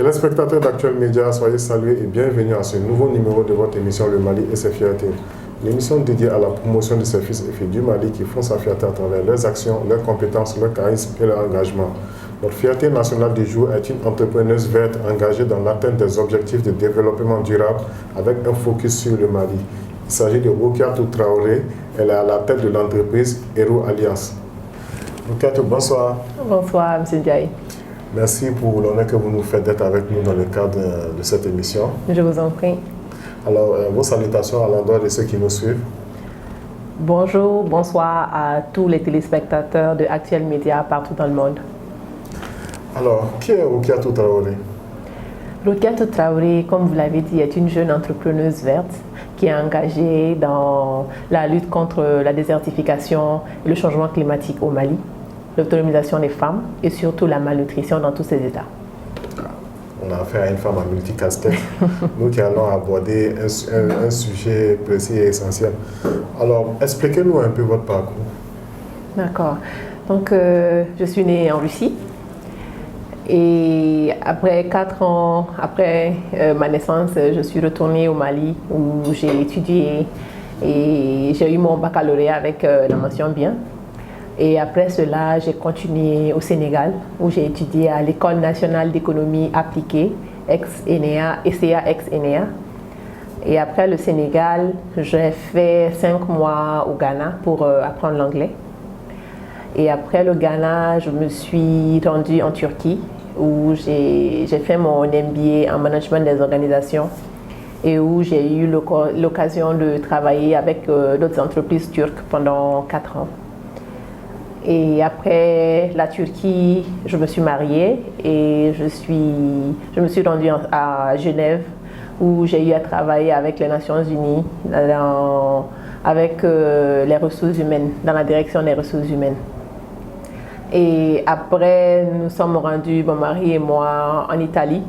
Téléspectateurs d'Actuel Média, soyez salués et bienvenue à ce nouveau numéro de votre émission Le Mali et ses fiertés. L'émission dédiée à la promotion de ces fils et filles du Mali qui font sa fierté à travers leurs actions, leurs compétences, leur charisme et leur engagement. Notre fierté nationale du jour est une entrepreneuse verte engagée dans l'atteinte des objectifs de développement durable avec un focus sur le Mali. Il s'agit de Roukiatou Traoré. Elle est à la tête de l'entreprise Hero Alliance. Roukiatou, bonsoir. Bonsoir, M. Ndiaye. Merci pour l'honneur que vous nous faites d'être avec nous dans le cadre de cette émission. Je vous en prie. Alors, vos salutations à l'endroit de ceux qui nous suivent. Bonjour, bonsoir à tous les téléspectateurs de Actuel Média partout dans le monde. Alors, qui est Roukiatou Traoré? Roukiatou Traoré, comme vous l'avez dit, est une jeune entrepreneuse verte qui est engagée dans la lutte contre la désertification et le changement climatique au Mali, l'autonomisation des femmes et surtout la malnutrition dans tous ces états. On a affaire à une femme à multicasquette. Nous qui allons aborder un sujet précis et essentiel. Alors, expliquez-nous un peu votre parcours. D'accord. Donc, je suis née en Russie. Et après 4 ans, après ma naissance, je suis retournée au Mali où j'ai étudié et j'ai eu mon baccalauréat avec la mention bien. Et après cela, j'ai continué au Sénégal où j'ai étudié à l'École nationale d'économie appliquée, ex-ENEA, ECA ex-ENEA. Et après le Sénégal, j'ai fait 5 mois au Ghana pour apprendre l'anglais. Et après le Ghana, je me suis rendue en Turquie où j'ai fait mon MBA en management des organisations et où j'ai eu l'occasion de travailler avec d'autres entreprises turques pendant 4 ans. Et après la Turquie, je me suis mariée et je me suis rendue à Genève où j'ai eu à travailler avec les Nations Unies avec les ressources humaines, dans la direction des ressources humaines. Et après, nous sommes rendus, mon mari et moi, en Italie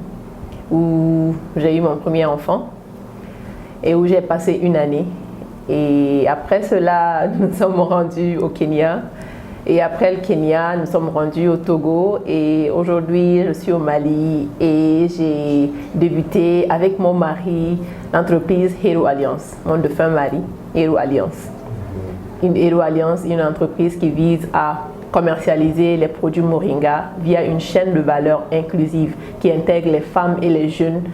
où j'ai eu mon premier enfant et où j'ai passé 1 année. Et après cela, nous sommes rendus au Kenya. Et après le Kenya, nous sommes rendus au Togo et aujourd'hui, je suis au Mali et j'ai débuté avec mon mari l'entreprise Hero Alliance, mon défunt mari, Hero Alliance. Une Hero Alliance, une entreprise qui vise à commercialiser les produits Moringa via une chaîne de valeur inclusive qui intègre les femmes et les jeunes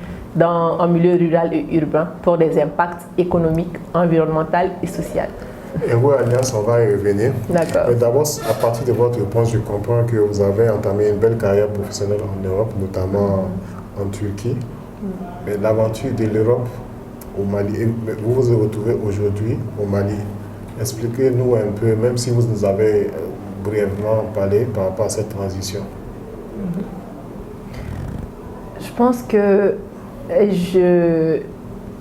en milieu rural et urbain pour des impacts économiques, environnementaux et sociaux. Hero Alliance, on va y revenir. D'accord. Mais d'abord, à partir de votre réponse, je comprends que vous avez entamé une belle carrière professionnelle en Europe, notamment en Turquie. Mais l'aventure de l'Europe au Mali, vous vous retrouvez aujourd'hui au Mali. Expliquez-nous un peu, même si vous nous avez brièvement parlé par rapport à cette transition. Je pense que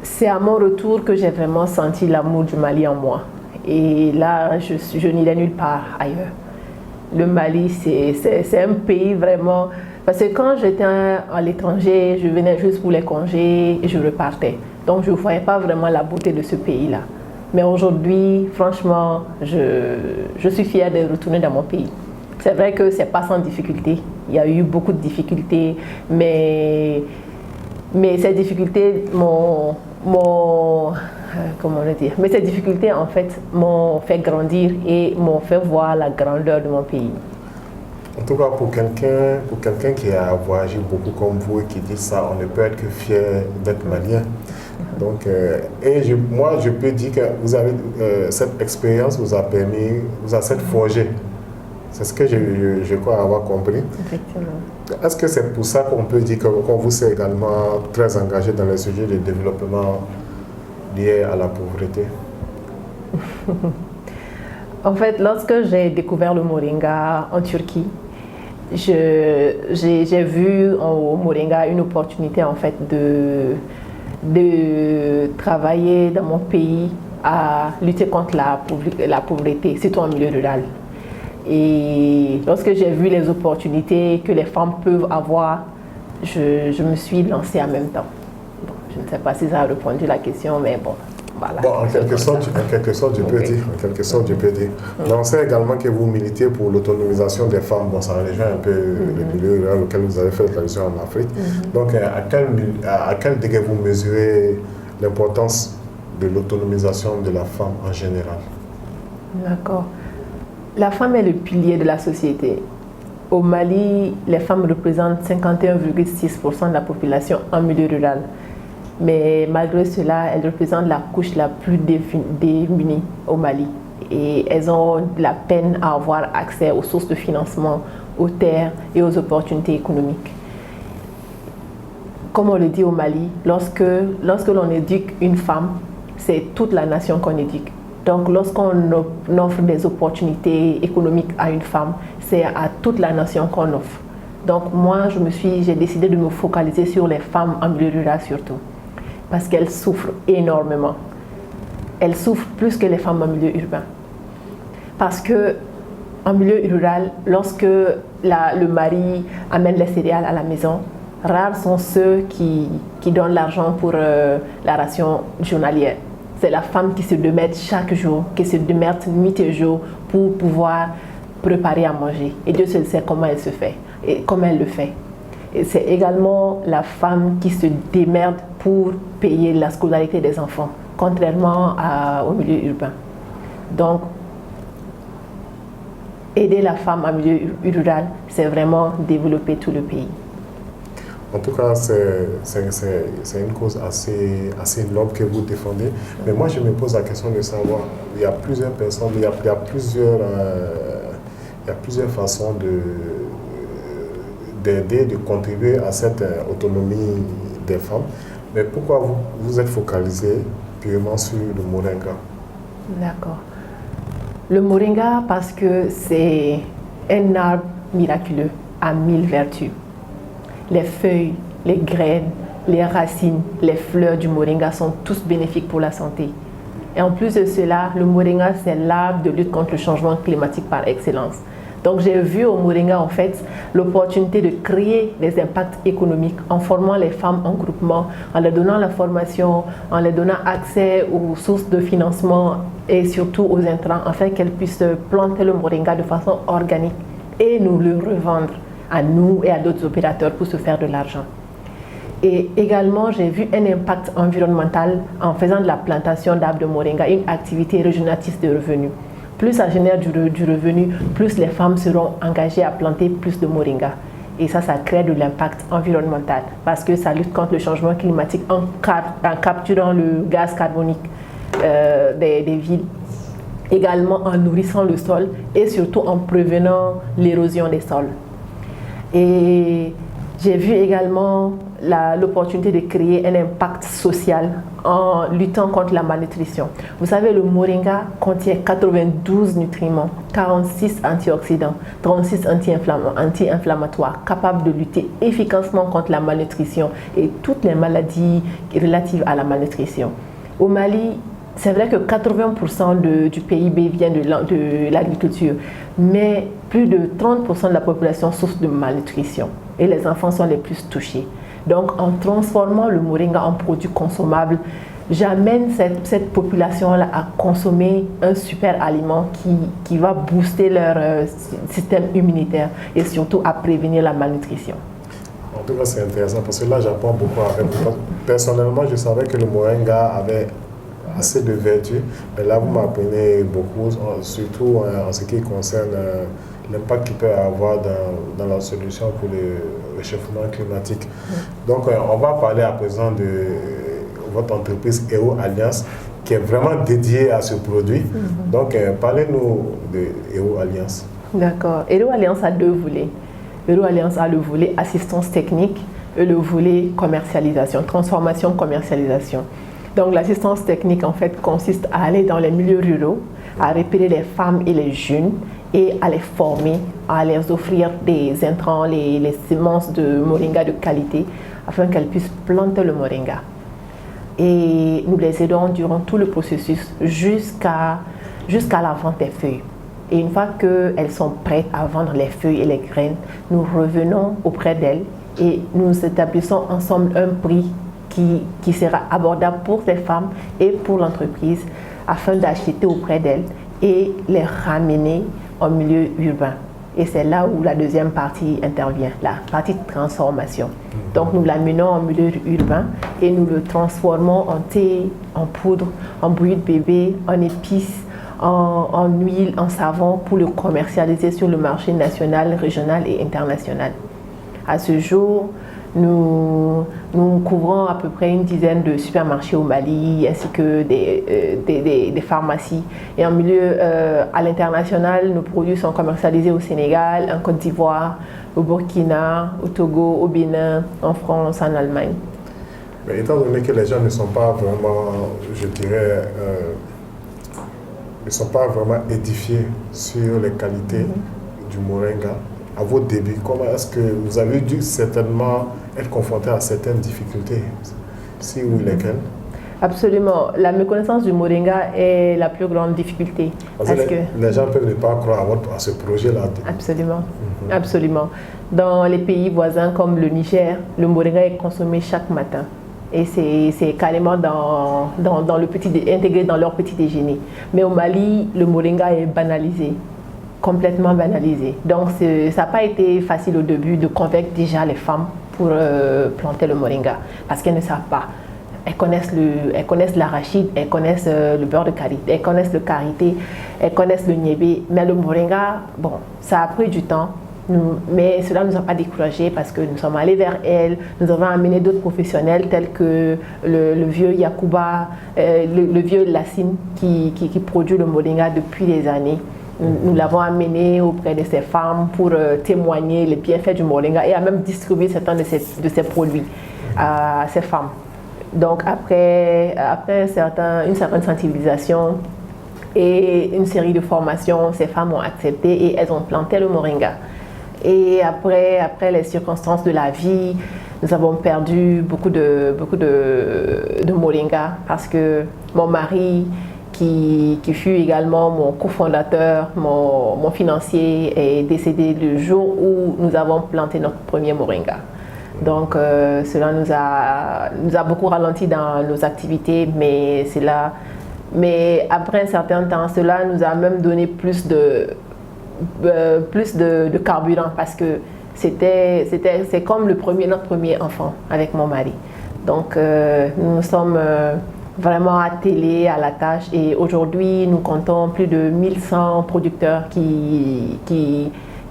c'est à mon retour que j'ai vraiment senti l'amour du Mali en moi. Et là, je n'irai nulle part ailleurs. Le Mali, c'est un pays vraiment... Parce que quand j'étais à l'étranger, je venais juste pour les congés et je repartais. Donc, je ne voyais pas vraiment la beauté de ce pays-là. Mais aujourd'hui, franchement, je suis fière de retourner dans mon pays. C'est vrai que ce n'est pas sans difficulté. Il y a eu beaucoup de difficultés, mais ces difficultés Mais ces difficultés, en fait, m'ont fait grandir et m'ont fait voir la grandeur de mon pays. En tout cas, pour quelqu'un qui a voyagé beaucoup comme vous et qui dit ça, on ne peut être que fier d'être malien. Donc, moi, je peux dire que vous avez, cette expérience vous a forgé. C'est ce que je crois avoir compris. Effectivement. Est-ce que c'est pour ça qu'on peut dire qu'on vous s'est également très engagé dans les sujets de développement liés à la pauvreté? En fait, lorsque j'ai découvert le Moringa en Turquie, j'ai vu au Moringa une opportunité en fait de travailler dans mon pays à lutter contre la pauvreté, surtout en milieu rural. Et lorsque j'ai vu les opportunités que les femmes peuvent avoir, je me suis lancée en même temps. Bon, je ne sais pas si ça a répondu à la question, mais bon, Voilà. Bon, en quelque sorte, je peux dire. Mais on sait également que vous militez pour l'autonomisation des femmes. Bon, ça rejoint un peu le milieu rural auquel vous avez fait la transition en Afrique. Donc, à quel degré vous mesurez l'importance de l'autonomisation de la femme en général? D'accord. La femme est le pilier de la société. Au Mali, les femmes représentent 51,6% de la population en milieu rural. Mais malgré cela, elles représentent la couche la plus démunie au Mali. Et elles ont de la peine à avoir accès aux sources de financement, aux terres et aux opportunités économiques. Comme on le dit au Mali, lorsque l'on éduque une femme, c'est toute la nation qu'on éduque. Donc lorsqu'on offre des opportunités économiques à une femme, c'est à toute la nation qu'on offre. Donc moi, j'ai décidé de me focaliser sur les femmes en milieu rural surtout. Parce qu'elles souffrent énormément. Elles souffrent plus que les femmes en milieu urbain. Parce que en milieu rural, lorsque le mari amène les céréales à la maison, rares sont ceux qui donnent l'argent pour la ration journalière. C'est la femme qui se démerde chaque jour, qui se démerde nuit et jour pour pouvoir préparer à manger. Et Dieu seul sait comment elle se fait et comment elle le fait. Et c'est également la femme qui se démerde pour payer la scolarité des enfants, contrairement au milieu urbain. Donc, aider la femme en milieu rural, c'est vraiment développer tout le pays. En tout cas, c'est une cause assez noble que vous défendez. Mais moi, je me pose la question de savoir, il y a plusieurs personnes, il y a plusieurs façons d'aider, de contribuer à cette autonomie des femmes. Mais pourquoi vous êtes focalisé purement sur le moringa? D'accord. Le moringa, parce que c'est un arbre miraculeux à 1000 vertus. Les feuilles, les graines, les racines, les fleurs du moringa sont tous bénéfiques pour la santé. Et en plus de cela, le moringa, c'est l'arbre de lutte contre le changement climatique par excellence. Donc j'ai vu au moringa en fait l'opportunité de créer des impacts économiques en formant les femmes en groupement, en leur donnant la formation, en leur donnant accès aux sources de financement et surtout aux intrants afin qu'elles puissent planter le moringa de façon organique et nous le revendre à nous et à d'autres opérateurs pour se faire de l'argent. Et également, j'ai vu un impact environnemental en faisant de la plantation d'arbres de moringa, une activité régénératrice de revenus. Plus ça génère du revenu, plus les femmes seront engagées à planter plus de moringa. Et ça crée de l'impact environnemental parce que ça lutte contre le changement climatique en capturant le gaz carbonique des villes. Également en nourrissant le sol et surtout en prévenant l'érosion des sols. Et j'ai vu également l'opportunité de créer un impact social en luttant contre la malnutrition. Vous savez, le moringa contient 92 nutriments, 46 antioxydants, 36 anti-inflammatoires, capables de lutter efficacement contre la malnutrition et toutes les maladies relatives à la malnutrition. Au Mali, c'est vrai que 80% du PIB vient de l'agriculture, mais plus de 30% de la population souffre de malnutrition et les enfants sont les plus touchés. Donc en transformant le moringa en produit consommable, j'amène cette population-là à consommer un super aliment qui va booster leur système immunitaire et surtout à prévenir la malnutrition. En tout cas, c'est intéressant parce que là, j'apprends beaucoup avec vous. Personnellement, je savais que le moringa avait assez de vertus, mais là vous m'apprenez beaucoup, surtout en ce qui concerne l'impact qu'il peut avoir dans la solution pour le réchauffement climatique. Donc on va parler à présent de votre entreprise EO Alliance qui est vraiment dédiée à ce produit. Donc parlez-nous de EO Alliance. D'accord. EO Alliance a deux volets. EO Alliance a le volet assistance technique et le volet commercialisation, transformation, commercialisation. Donc l'assistance technique en fait consiste à aller dans les milieux ruraux, à repérer les femmes et les jeunes et à les former, à leur offrir des intrants, les semences de moringa de qualité afin qu'elles puissent planter le moringa. Et nous les aidons durant tout le processus jusqu'à la vente des feuilles. Et une fois qu'elles sont prêtes à vendre les feuilles et les graines, nous revenons auprès d'elles et nous établissons ensemble un prix qui sera abordable pour ces femmes et pour l'entreprise afin d'acheter auprès d'elles et les ramener en milieu urbain. Et c'est là où la deuxième partie intervient, la partie de transformation. Donc nous l'amenons en milieu urbain et nous le transformons en thé, en poudre, en bouillie de bébé, en épices, en huile, en savon pour le commercialiser sur le marché national, régional et international. À ce jour, nous couvrons à peu près une dizaine de supermarchés au Mali ainsi que des pharmacies. Et en milieu à l'international, nos produits sont commercialisés au Sénégal, en Côte d'Ivoire, au Burkina, au Togo, au Bénin, en France, en Allemagne. Mais étant donné que les gens ne sont pas vraiment, je dirais, ne sont pas vraiment édifiés sur les qualités du moringa, à vos débuts, comment est-ce que vous avez dû certainement être confronté à certaines difficultés, si oui, lesquelles? Absolument. La méconnaissance du moringa est la plus grande difficulté. Parce que les gens peuvent ne pas croire à ce projet-là. Absolument. Absolument. Dans les pays voisins comme le Niger, le moringa est consommé chaque matin. Et c'est carrément intégré dans leur petit déjeuner. Mais au Mali, le moringa est banalisé. Complètement banalisé. Donc ça n'a pas été facile au début de convaincre déjà les femmes pour planter le moringa parce qu'elles ne savent pas. Elles connaissent l'arachide, elles connaissent le beurre de karité, elles connaissent le karité, elles connaissent le niébé. Mais le moringa, bon, ça a pris du temps. Mais cela ne nous a pas découragés parce que nous sommes allés vers elles, nous avons amené d'autres professionnels tels que le vieux Yacouba, le vieux Lassine qui produit le moringa depuis des années. Nous l'avons amené auprès de ces femmes pour témoigner les bienfaits du moringa et à même distribuer certains de ces produits à ces femmes. Donc après une certaine sensibilisation et une série de formations, ces femmes ont accepté et elles ont planté le moringa. Et après les circonstances de la vie, nous avons perdu beaucoup de moringa parce que mon mari, qui fut également mon cofondateur, mon financier, est décédé le jour où nous avons planté notre premier moringa. Donc cela nous a beaucoup ralenti dans nos activités, mais après un certain temps, cela nous a même donné plus de carburant parce que c'est comme notre premier enfant avec mon mari. Donc nous sommes vraiment attelés à la tâche et aujourd'hui nous comptons plus de 1100 producteurs qui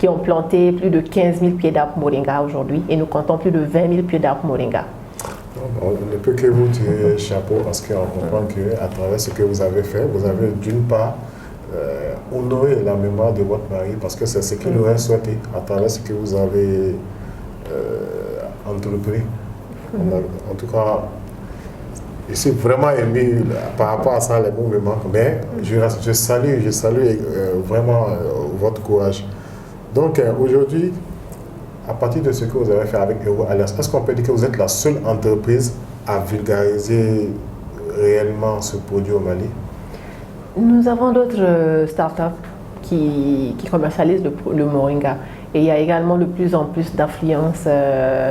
ont planté plus de 15 000 pieds d'arbres moringa aujourd'hui et nous comptons plus de 20 000 pieds d'arbres moringa. On ne peut que vous tirer chapeau parce qu'on comprend qu'à travers ce que vous avez fait, vous avez d'une part honoré la mémoire de votre mari parce que c'est ce qu'il aurait souhaité à travers ce que vous avez entrepris. En tout cas, je suis vraiment ému par rapport à ça, les mots me manquent, mais je salue vraiment votre courage. Donc aujourd'hui, à partir de ce que vous avez fait avec Hero Alliance, est-ce qu'on peut dire que vous êtes la seule entreprise à vulgariser réellement ce produit au Mali? Nous avons d'autres startups qui commercialisent le moringa et il y a également de plus en plus d'affluence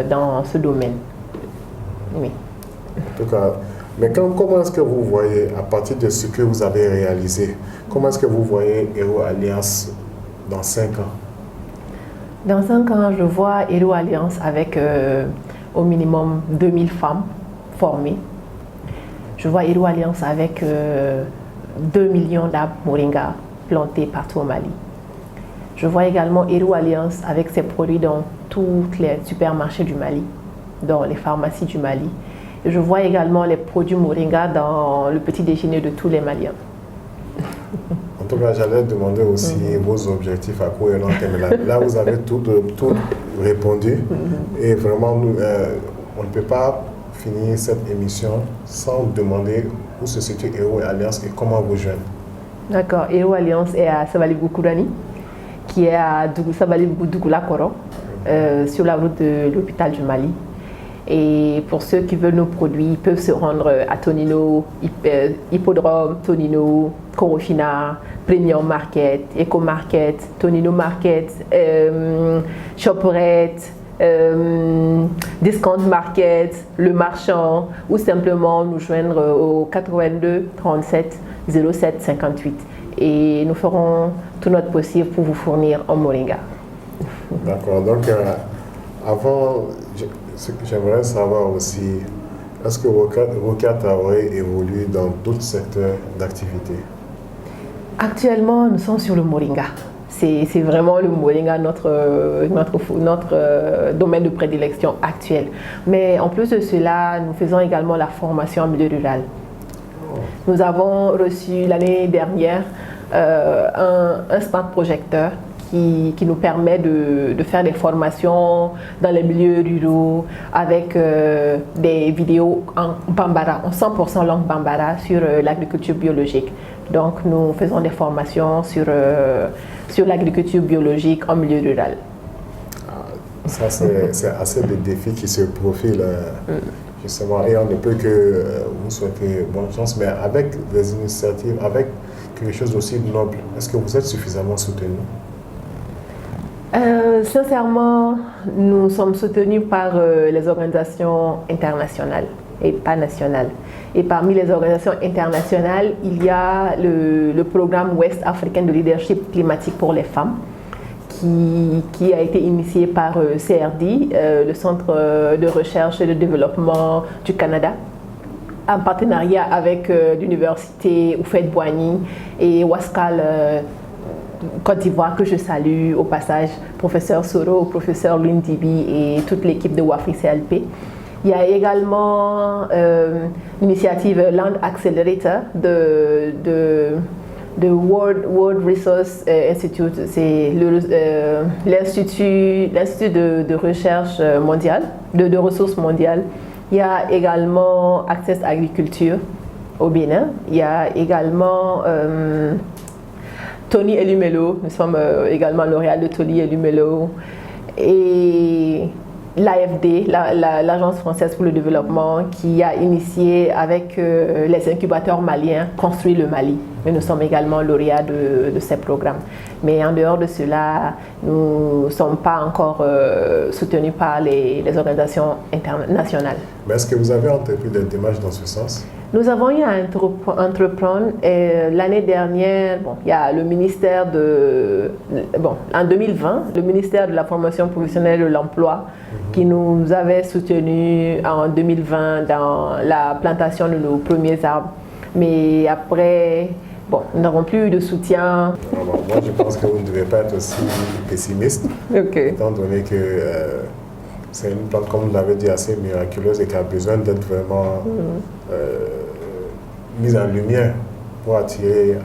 dans ce domaine. Oui. En tout cas, mais comment est-ce que vous voyez, à partir de ce que vous avez réalisé, comment est-ce que vous voyez Hero Alliance dans 5 ans? Dans 5 ans, je vois Hero Alliance avec au minimum 2000 femmes formées. Je vois Hero Alliance avec 2 millions d'arbres moringa plantés partout au Mali. Je vois également Hero Alliance avec ses produits dans tous les supermarchés du Mali, dans les pharmacies du Mali. Et je vois également les produits moringa dans le petit déjeuner de tous les Maliens. En tout cas, j'allais demander aussi vos objectifs à court et long terme. Là, vous avez tout répondu. Et vraiment, on ne peut pas finir cette émission sans demander où se situe Hero Alliance et comment vous joindre. D'accord. Hero Alliance est à Sabalibou-Kourani, qui est à Sabalibou-Dougoula-Koro, sur la route de l'hôpital du Mali. Et pour ceux qui veulent nos produits, ils peuvent se rendre à Tonino, Hippodrome, Tonino, Corofina, Premium Market, Eco Market, Tonino Market, Shoporette, Discount Market, Le Marchand, ou simplement nous joindre au 82 37 07 58. Et nous ferons tout notre possible pour vous fournir en moringa. D'accord. Donc, avant, j'aimerais savoir aussi, est-ce que Rokia Traoré évolue dans d'autres secteurs d'activité? Actuellement, nous sommes sur le moringa. C'est vraiment le moringa, notre domaine de prédilection actuel. Mais en plus de cela, nous faisons également la formation en milieu rural. Nous avons reçu l'année dernière un smart projecteur qui nous permet de faire des formations dans les milieux ruraux avec des vidéos en Bambara, en 100% langue Bambara sur l'agriculture biologique. Donc nous faisons des formations sur l'agriculture biologique en milieu rural. Ça, c'est assez de défis qui se profilent justement, et on ne peut que vous souhaiter bonne chance, mais avec des initiatives, avec quelque chose aussi noble, est-ce que vous êtes suffisamment soutenu? Sincèrement, nous sommes soutenus par les organisations internationales et pas nationales. Et parmi les organisations internationales, il y a le programme Ouest africain de leadership climatique pour les femmes qui a été initié par CRD, le Centre de recherche et de développement du Canada, en partenariat avec l'université Houphouët-Boigny et Ouaskal Côte d'Ivoire, que je salue au passage, professeur Soro, professeur Lundibi et toute l'équipe de WAFRI CLP. Il y a également l'initiative Land Accelerator de World Resource Institute, c'est l'institut de recherche mondiale, de ressources mondiales. Il y a également Access Agriculture au Bénin. Il y a également Tony Elumelo, nous sommes également lauréats de Tony Elumelo, et l'AFD, l'Agence française pour le développement, qui a initié avec les incubateurs maliens Construire le Mali. Mais nous sommes également lauréats de ces programmes. Mais en dehors de cela, nous ne sommes pas encore soutenus par les organisations internationales. Mais est-ce que vous avez entrepris des démarches dans ce sens? Nous avons eu à entreprendre l'année dernière, il y a le ministère en 2020, le ministère de la formation professionnelle et de l'emploi qui nous avait soutenus en 2020 dans la plantation de nos premiers arbres. Mais après, nous n'avons plus eu de soutien. Moi, je pense que vous ne devez pas être aussi pessimiste, étant donné que c'est une plante, comme vous l'avez dit, assez miraculeuse et qui a besoin d'être vraiment mise en lumière pour attirer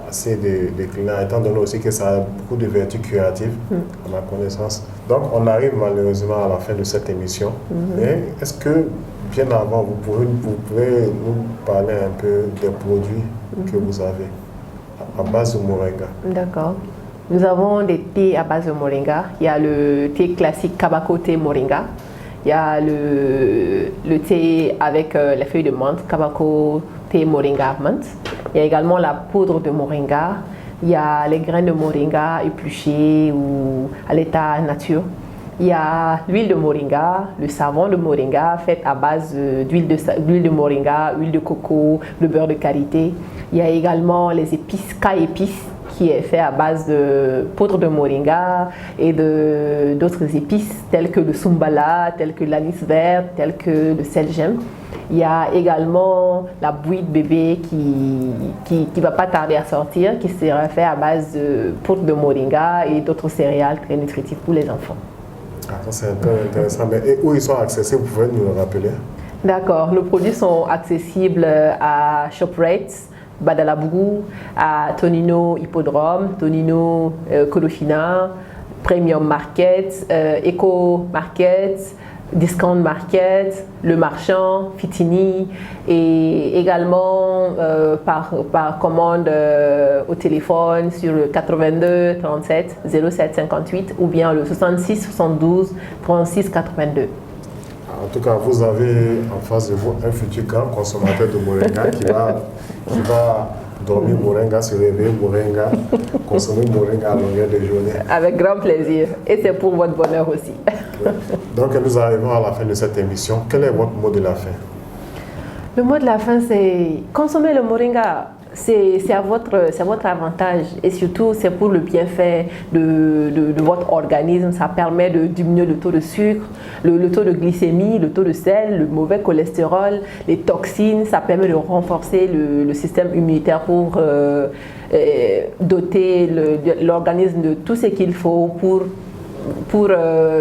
assez de clients, étant donné aussi que ça a beaucoup de vertus curatives, à ma connaissance. Donc, on arrive malheureusement à la fin de cette émission. Mais est-ce que, bien avant, vous pouvez nous parler un peu des produits que vous avez à base de moringa? D'accord. Nous avons des thés à base de moringa. Il y a le thé classique Kabako thé moringa. Il y a le thé avec les feuilles de menthe, Kabako thé moringa menthe. Il y a également la poudre de moringa. Il y a les graines de moringa épluchées ou à l'état nature. Il y a l'huile de moringa, le savon de moringa fait à base d'huile de moringa, huile de coco, le beurre de karité. Il y a également les épices K-épices qui est fait à base de poudre de moringa et d'autres épices telles que le sumbala, telles que l'anis vert, telles que le sel gemme. Il y a également la bouillie de bébé qui ne va pas tarder à sortir, qui sera fait à base de poudre de moringa et d'autres céréales très nutritives pour les enfants. C'est intéressant. Mais où ils sont accessibles, vous pouvez nous le rappeler? D'accord. Nos produits sont accessibles à ShopRite, Badalabougou, à Tonino Hippodrome, Tonino Colofina, Premium Market, Eco Market, Discount Market, Le Marchand, Fitini, et également par commande au téléphone sur le 82 37 07 58 ou bien le 66 72 36 82. En tout cas, vous avez en face de vous un futur grand consommateur de moringa qui va dormir moringa, se réveiller moringa, consommer moringa à longueur de journée. Avec grand plaisir. Et c'est pour votre bonheur aussi. Donc nous arrivons à la fin de cette émission. Quel est votre mot de la fin? Le mot de la fin, c'est consommer le moringa. C'est à votre avantage et surtout c'est pour le bienfait de votre organisme. Ça permet de diminuer le taux de sucre, le taux de glycémie, le taux de sel, le mauvais cholestérol, les toxines. Ça permet de renforcer le système immunitaire pour doter l'organisme de tout ce qu'il faut pour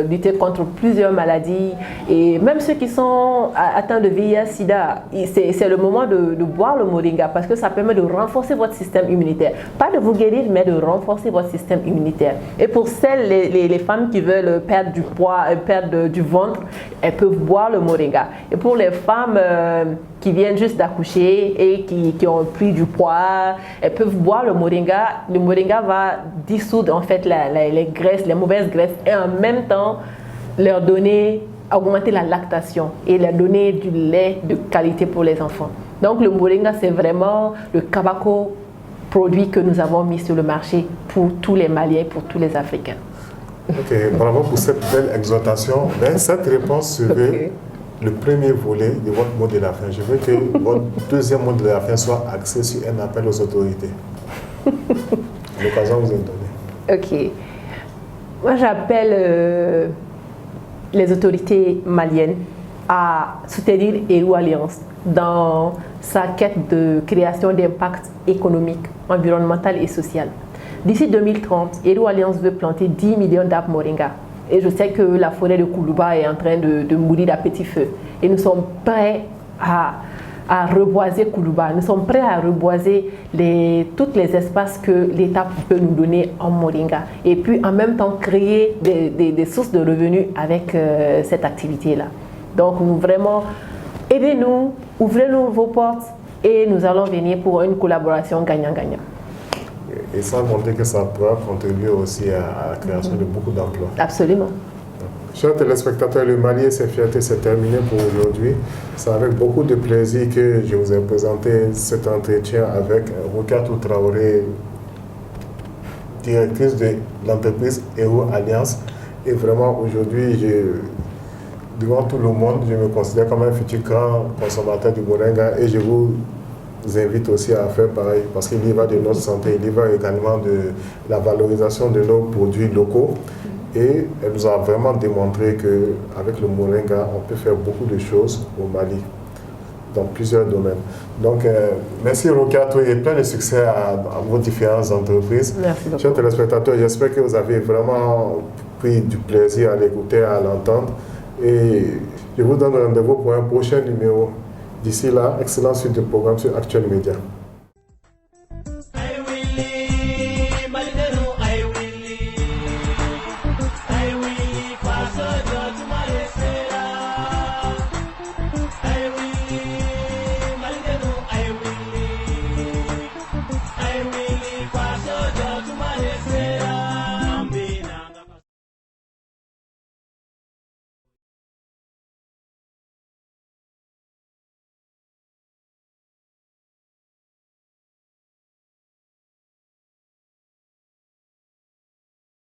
lutter contre plusieurs maladies et même ceux qui sont atteints de VIH-Sida, c'est le moment de boire le moringa parce que ça permet de renforcer votre système immunitaire. Pas de vous guérir, mais de renforcer votre système immunitaire. Et pour celles, les femmes qui veulent perdre du poids, perdre du ventre, elles peuvent boire le moringa. Et pour les femmes qui viennent juste d'accoucher et qui ont pris du poids, elles peuvent boire le moringa. Le moringa va dissoudre en fait les graisses, les mauvaises graisses et en même temps leur donner, augmenter la lactation et leur donner du lait de qualité pour les enfants. Donc le moringa c'est vraiment le Kabako produit que nous avons mis sur le marché pour tous les Maliens, pour tous les Africains. Ok, bravo pour cette belle exhortation. Mais cette réponse serait le premier volet de votre mot de la fin. Je veux que votre deuxième mot de la fin soit axé sur un appel aux autorités. L'occasion vous est donnée. Ok. Moi, j'appelle les autorités maliennes à soutenir Eru Alliance dans sa quête de création d'impact économique, environnemental et social. D'ici 2030, Eru Alliance veut planter 10 millions d'arbres moringa. Et je sais que la forêt de Koulouba est en train de mourir à petit feu. Et nous sommes prêts à reboiser Koulouba. Nous sommes prêts à reboiser tous les espaces que l'État peut nous donner en moringa. Et puis en même temps créer des sources de revenus avec cette activité-là. Donc vraiment, aidez-nous, ouvrez-nous vos portes et nous allons venir pour une collaboration gagnant-gagnant. Et sans compter que ça pourra contribuer aussi à la création de beaucoup d'emplois. Absolument. Chers téléspectateurs, le Mali et ses fiertés, c'est terminé pour aujourd'hui. C'est avec beaucoup de plaisir que je vous ai présenté cet entretien avec Roukatou Traoré, directrice de l'entreprise Eru Alliance. Et vraiment, aujourd'hui, devant tout le monde, je me considère comme un futur grand consommateur du moringa et je vous invite aussi à faire pareil parce qu'il y va de notre santé, il y va également de la valorisation de nos produits locaux. Et elle nous a vraiment démontré qu'avec le moringa, on peut faire beaucoup de choses au Mali, dans plusieurs domaines. Donc, merci Roukatou et plein de succès à vos différentes entreprises. Merci beaucoup. Chers téléspectateurs, j'espère que vous avez vraiment pris du plaisir à l'écouter, à l'entendre. Et je vous donne rendez-vous pour un prochain numéro. D'ici là, excellente suite de programme sur Actuel Média.